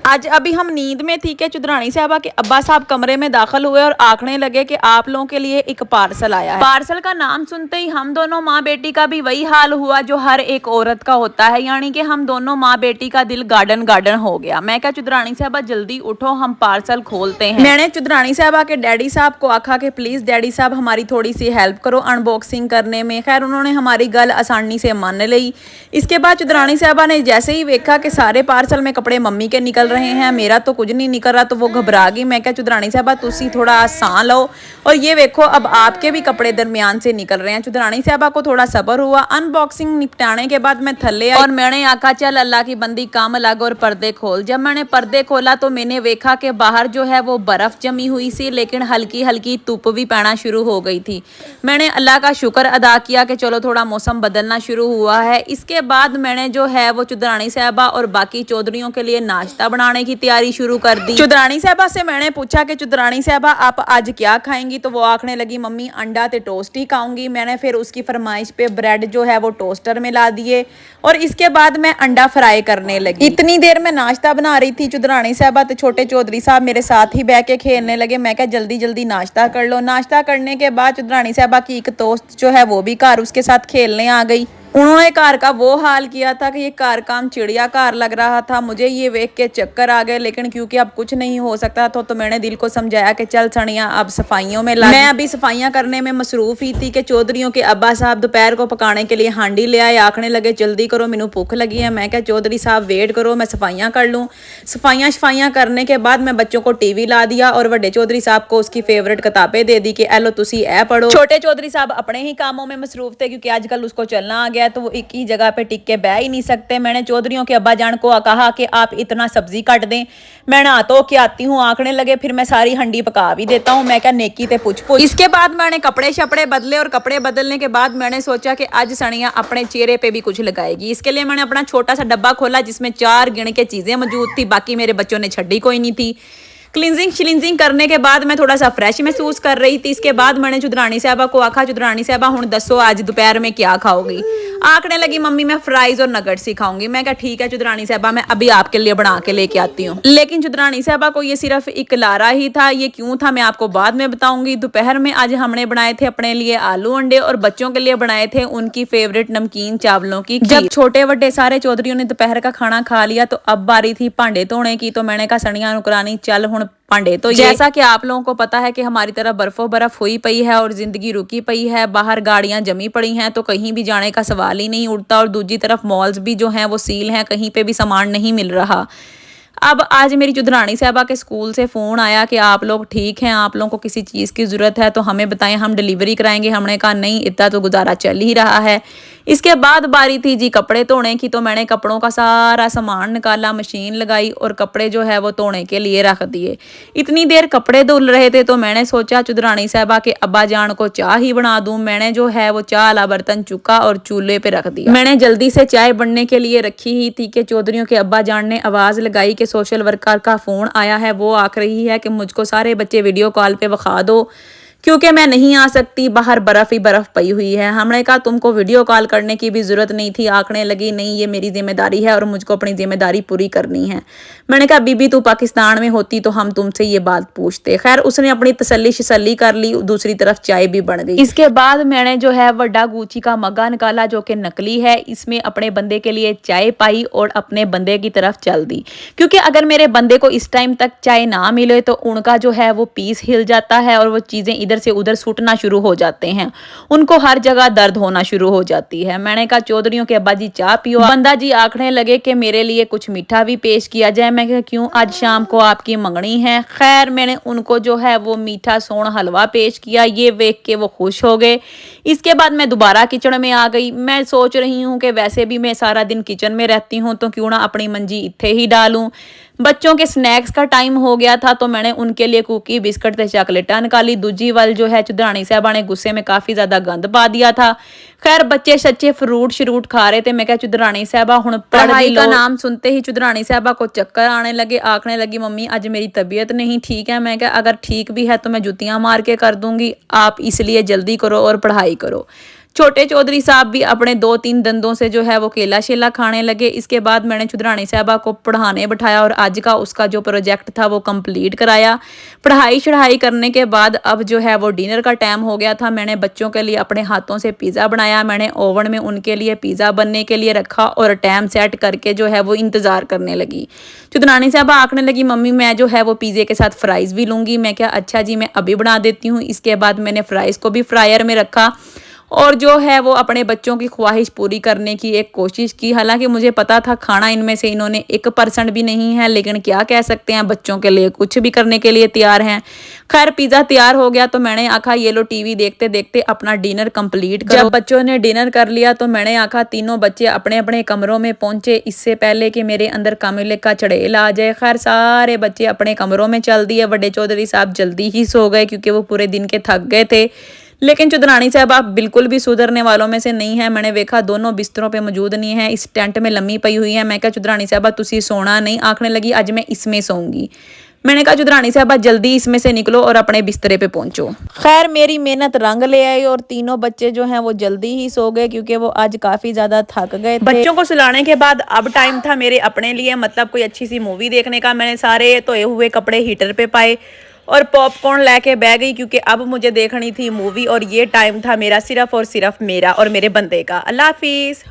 आज अभी हम नींद में थी कि चुदरानी साहबा के अब्बा साहब कमरे में दाखिल हुए और आंकने लगे कि आप लोगों के लिए एक पार्सल आया है। पार्सल का नाम सुनते ही हम दोनों माँ बेटी का भी वही हाल हुआ जो हर एक औरत का होता है, यानी कि हम दोनों माँ बेटी का दिल गार्डन गार्डन हो गया। मैं क्या चुदरानी साहबा जल्दी उठो, हम पार्सल खोलते हैं। मैंने चुदरानी साहबा के डैडी साहब को आखा कि प्लीज डैडी साहब हमारी थोड़ी सी हेल्प करो अनबॉक्सिंग करने में। खैर उन्होंने हमारी गल आसानी से मान ली। इसके बाद चुदरानी साहबा ने जैसे ही देखा कि सारे पार्सल में कपड़े मम्मी के निकल रहे हैं, मेरा तो कुछ नहीं निकल रहा, तो वो घबरा गई। मैं क्या चुदरानी साहबा तुसी थोड़ा आसान लो और ये देखो अब आपके भी कपड़े दरमियान से निकल रहे हैं। चुदरानी साहबा को थोड़ा सब्र हुआ। अनबॉक्सिंग निपटाने के बाद मैं थल्ले आई और मैंने आखा चल अल्लाह की बंदी काम लग और पर्दे खोल। जब मैंने पर्दे खोला तो मैंने देखा कि बाहर जो है वो बर्फ जमी हुई सी, लेकिन हल्की हल्की धूप भी पैना शुरू हो गई थी। मैंने अल्लाह का शुक्र अदा किया कि चलो थोड़ा मौसम बदलना शुरू हुआ है। इसके बाद मैंने जो है वो चुदरानी साहबा और बाकी चौधरियों के लिए नाश्ता बनाने की तैयारी शुरू कर दी। चुदरानी साहबा से मैंने पूछा कि चुदरानी साहबा आप आज क्या खाएंगी, तो वो आखने लगी मम्मी अंडा ते टोस्ट ही खाऊंगी। मैंने फिर उसकी फरमाइश पे ब्रेड जो है वो टोस्टर में ला दिए और इसके बाद मैं अंडा फ्राई करने लगी। इतनी देर में नाश्ता बना रही थी। चुदरानी साहबा तो छोटे चौधरी साहब मेरे साथ ही बैठ के खेलने लगे। मैं क्या जल्दी जल्दी नाश्ता कर लो। नाश्ता करने के बाद चुदरानी साहबा की एक दोस्त जो है वो भी घर उसके साथ खेलने आ गई। उन्होंने कार का वो हाल किया था कि ये कार काम चिड़िया कार लग रहा था। मुझे ये देख के चक्कर आ गए, लेकिन क्योंकि अब कुछ नहीं हो सकता तो मैंने दिल को समझाया कि चल सनिया अब सफाइयों में लग। मैं अभी सफाइयां करने में मसरूफ ही थी कि चौधरियों के अब्बा साहब दोपहर को पकाने के लिए हांडी ले आए। आखने लगे जल्दी करो मैनू भूख लगी है। मैं क्या चौधरी साहब वेट करो, मैं सफाइयां कर लूँ। सफाइयां करने के बाद मैं बच्चों को टीवी ला दिया और बड़े चौधरी साहब को उसकी फेवरेट किताबें दे दी कि एलो तुसी ए पढ़ो। छोटे चौधरी साहब अपने ही कामों में मसरूफ थे क्योंकि आजकल उसको चलना आ गया तो वो एक ही जगह पे टिक के बैठ ही नहीं सकते। मैंने चौधरियों के अब्बा जान को कहा कि आप इतना सब्जी काट दें, मैं नहा धो के आती हूँ। आंकने लगे फिर मैं सारी हंडी पका भी देता हूँ। मैं क्या नेकी ते पूछ। इसके बाद मैंने कपड़े शपड़े बदले और कपड़े बदलने के बाद मैंने सोचा कि आज सनिया अपने चेहरे पे भी कुछ लगाएगी। इसके लिए मैंने अपना छोटा सा डब्बा खोला जिसमें 4 गिण के चीजें मौजूद थी, बाकी मेरे बच्चों ने छड़ी कोई नहीं थी। क्लिनजिंग करने के बाद मैं थोड़ा सा फ्रेश महसूस कर रही थी। इसके बाद मैंने चुदरानी साहबा को आखा चुदरानी साहबा हुण दसो आज दोपहर में क्या खाओगी। आंकने लगी मम्मी मैं फ्राइज और नगट्स ही खाऊंगी। मैं क्या ठीक है चुदरानी साहबा मैं अभी आपके लिए बना के लेके आती हूँ। लेकिन चुदरानी साहबा को ये सिर्फ एक लारा ही था। ये क्यों था मैं आपको बाद में बताऊंगी। दोपहर में आज हमने बनाए थे अपने लिए आलू अंडे और बच्चों के लिए बनाए थे उनकी फेवरेट नमकीन चावलों की। जब छोटे बड़े सारे चौधरियों ने दोपहर का खाना खा लिया तो अब बारी थी भांडे धोने की। तो मैंने कहा सनिया नुकरानी चल हुण भांडे। तो जैसा कि आप लोगों को पता है कि हमारी तरफ बर्फो बर्फ हुई पई है और जिंदगी रुकी पई है। बाहर गाड़ियां जमी पड़ी हैं तो कहीं भी जाने का सवाल ही नहीं उठता और दूसरी तरफ मॉल्स भी जो हैं वो सील हैं, कहीं पे भी सामान नहीं मिल रहा। अब आज मेरी चुदरानी साहबा के स्कूल से फ़ोन आया कि आप लोग ठीक हैं, आप लोगों को किसी चीज़ की ज़रूरत है तो हमें बताएं, हम डिलीवरी कराएंगे। हमने कहा नहीं इतना तो गुजारा चल ही रहा है। इसके बाद बारी थी जी कपड़े धोने की। तो मैंने कपड़ों का सारा सामान निकाला, मशीन लगाई और कपड़े जो है वो धोने के लिए रख दिए। इतनी देर कपड़े धुल रहे थे तो मैंने सोचा चुदरानी साहबा के अब्बा जान को चाय ही बना दूं। मैंने जो है वो चाय वाला बर्तन चुका और चूल्हे पे रख दिया। मैंने जल्दी से चाय बनने के लिए रखी ही थी कि चौधरियों के अब्बा जान ने आवाज़ लगाई कि सोशल वर्कर का फ़ोन आया है। वो आख रही है कि मुझको सारे बच्चे वीडियो कॉल पे दिखा दो क्योंकि मैं नहीं आ सकती, बाहर बर्फ ही बर्फ पई हुई है। हमने कहा तुमको वीडियो कॉल करने की भी ज़रूरत नहीं थी। आंकने लगी नहीं ये मेरी जिम्मेदारी है और मुझको अपनी जिम्मेदारी पूरी करनी है। मैंने कहा बीबी तू पाकिस्तान में होती तो हम तुमसे ये बात पूछते। खैर उसने अपनी तसल्ली कर ली। दूसरी तरफ चाय भी बन गई। इसके बाद मैंने जो है वड्डा गुची का मग्गा निकाला जो कि नकली है। इसमें अपने बंदे के लिए चाय पाई और अपने बंदे की तरफ चल दी, क्योंकि अगर मेरे बंदे को इस टाइम तक चाय ना मिले तो उनका जो है वो पीस हिल जाता है और वो चीज़ें इधर से उधर सूटना शुरू हो जाते हैं। उनको हर जगह दर्द होना शुरू हो जाती है। मैंने कहा चौधरियों के अब्बा जी चाय पियो। बंदा जी आंकने लगे कि मेरे लिए कुछ मीठा भी पेश किया जाए। मैं कहा क्यों आज शाम को आपकी मंगनी है। खैर मैंने उनको जो है वो मीठा सोन हलवा पेश किया। ये देख के वो खुश हो गए। इसके बाद मैं दोबारा किचन में आ गई। मैं सोच रही हूँ कि वैसे भी मैं सारा दिन किचन में रहती हूँ तो क्यों ना अपनी मंजी इत्थे ही डालूं। बच्चों के स्नैक्स का टाइम हो गया था तो मैंने उनके लिए कुकी बिस्किट ते चॉकलेटा निकाली। दूजी वाल जो है चुदरानी साहबा ने गुस्से में काफ़ी ज़्यादा गंद पा दिया था। खैर बच्चे सच्चे फ्रूट शरूट खा रहे थे। मैं क्या चुदरानी साहबा हुण पढ़ाई का नाम सुनते ही चुदरानी साहबा को चक्कर आने लगे। आंकने लगी मम्मी आज मेरी तबीयत नहीं ठीक है। मैं क्या अगर ठीक भी है तो मैं जुतियाँ मार के कर दूंगी, आप इसलिए जल्दी करो और पढ़ाई करो। छोटे चौधरी साहब भी अपने 2-3 दंदों से जो है वो केला शेला खाने लगे। इसके बाद मैंने चुदरानी साहबा को पढ़ाने बैठाया और आज का उसका जो प्रोजेक्ट था वो कंप्लीट कराया। पढ़ाई चढ़ाई करने के बाद अब जो है वो डिनर का टाइम हो गया था। मैंने बच्चों के लिए अपने हाथों से पिज़्ज़ा बनाया। मैंने ओवन में उनके लिए पिज़्ज़ा बनने के लिए रखा और टाइम सेट करके जो है वो इंतज़ार करने लगी। चुदरानी साहबा आंकने लगी, मम्मी मैं जो है वो पिज़्ज़े के साथ फ्राइज़ भी लूँगी। मैं क्या, अच्छा जी मैं अभी बना देती हूँ। इसके बाद मैंने फ्राइज़ को भी फ्रायर में रखा और जो है वो अपने बच्चों की ख्वाहिश पूरी करने की एक कोशिश की। हालांकि मुझे पता था खाना इनमें से इन्होंने 1% भी नहीं है, लेकिन क्या कह सकते हैं, बच्चों के लिए कुछ भी करने के लिए तैयार हैं। खैर पिज़्ज़ा तैयार हो गया तो मैंने आखा ये लो टीवी देखते देखते अपना डिनर कंप्लीट करो। जब बच्चों ने डिनर कर लिया तो मैंने आखा तीनों बच्चे अपने अपने कमरों में पहुंचे, इससे पहले कि मेरे अंदर कामिले का चढ़ेल आ जाए। खैर सारे बच्चे अपने कमरों में चल दिए। बड़े चौधरी साहब जल्दी ही सो गए क्योंकि वो पूरे दिन के थक गए थे। लेकिन चुदरानी साहब आप बिल्कुल भी सुधरने वालों में से नहीं है। मैंने देखा दोनों बिस्तरों पे मौजूद नहीं है, इस टेंट में लम्मी पई हुई है। मैं कहा चुदरानी साहबा तुसी सोना नहीं, आंखने लगी आज मैं इसमें सोऊंगी। मैंने कहा चुदरानी साहबा जल्दी इसमें से निकलो और अपने बिस्तरे पे पहुंचो। खैर मेरी मेहनत रंग ले आई और तीनों बच्चे जो हैं वो जल्दी ही सो गए क्योंकि वो आज काफी ज्यादा थक गए थे। बच्चों को सुलाने के बाद अब टाइम था मेरे अपने लिए, मतलब कोई अच्छी सी मूवी देखने का। मैंने सारे धोए हुए कपड़े हीटर पे पाए और पॉपकॉर्न लेके बह गई क्योंकि अब मुझे देखनी थी मूवी और ये टाइम था मेरा सिर्फ और सिर्फ मेरा और मेरे बंदे का। अल्लाह हाफिज।